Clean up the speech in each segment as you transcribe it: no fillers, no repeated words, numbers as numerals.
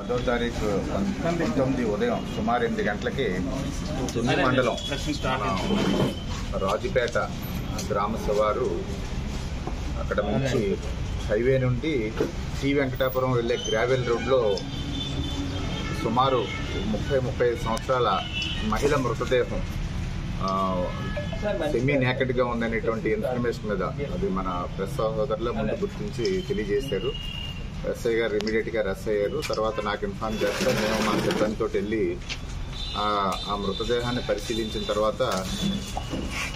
10వ తారీఖు 19 ఉదయం సుమారు 8 గంటలకి తుని మండలం రాజుపేట గ్రామ శివారు అక్కడ నుంచి హైవే నుండి శ్రీ వెంకటాపురం వెళ్ళే గ్రావెల్ రోడ్లో సుమారు 30-35 సంవత్సరాల మహిళ మృతదేహం సెమీ నేకెడ్గా ఉందనేటువంటి ఇన్ఫర్మేషన్ మీద అది మన ప్రెస్ సహోదరుల ముందు గుర్తించి తెలియజేశారు. ఎస్ఐ గారు ఇమీడియట్గా అరెస్ట్ అయ్యారు. తర్వాత నాకు ఇన్ఫార్మ్ చేస్తే నేను మా సిబ్బందితో వెళ్ళి ఆ మృతదేహాన్ని పరిశీలించిన తర్వాత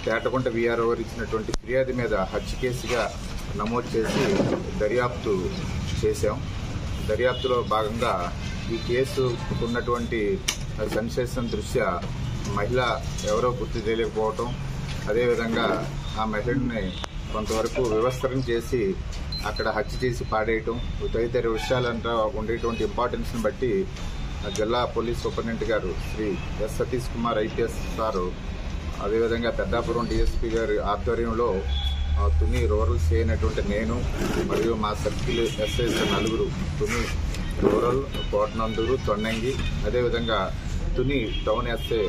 తేటకుంట వీఆర్ఓ ఇచ్చినటువంటి ఫిర్యాదు మీద హత్య కేసుగా నమోదు చేసి దర్యాప్తు చేశాం. దర్యాప్తులో భాగంగా ఈ కేసు ఉన్నటువంటి సెన్సేషన్ దృష్ట్యా మహిళ ఎవరో గుర్తు తెలియకపోవటం, అదేవిధంగా ఆ మహిళని కొంతవరకు వివస్త్రం చేసి అక్కడ హత్య చేసి పాడేయటం తదితర విషయాలంతా ఉండేటువంటి ఇంపార్టెన్స్ని బట్టి జిల్లా పోలీస్ సూపరింటెండెంట్ గారు Shri S Satish Kumar IPS sir, అదేవిధంగా పెద్దాపురం డిఎస్పీ గారి ఆధ్వర్యంలో తుని రూరల్ సీ అయినటువంటి నేను మరియు మా సర్కిల్ ఎస్ఐస్ నలుగురు, తుని రూరల్, కోటనందూరు, తొన్నంగి, అదేవిధంగా Tuni town SI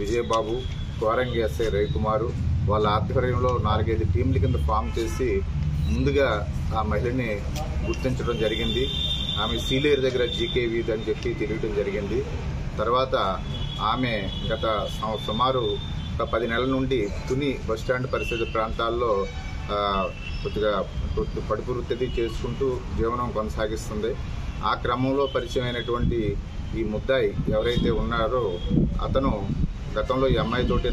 Vijayababu, Korangi SI Ravikumar వాళ్ళ ఆధ్వర్యంలో 4-5 టీంల కింద ఫామ్ చేసి ముందుగా ఆ మహిళని గుర్తించడం జరిగింది. ఆమె సీలేరు దగ్గర జీకే వీధి అని చెప్పి తెలియడం జరిగింది. తర్వాత ఆమె గత సుమారు 10 నెలల నుండి తుని బస్టాండ్ పరిసర ప్రాంతాల్లో కొద్దిగా పడుపు వృత్తి చేసుకుంటూ జీవనం కొనసాగిస్తుంది. ఆ క్రమంలో పరిచయమైనటువంటి ఈ ముద్దాయి ఎవరైతే ఉన్నారో అతను గతంలో ఈ అమ్మాయితోటి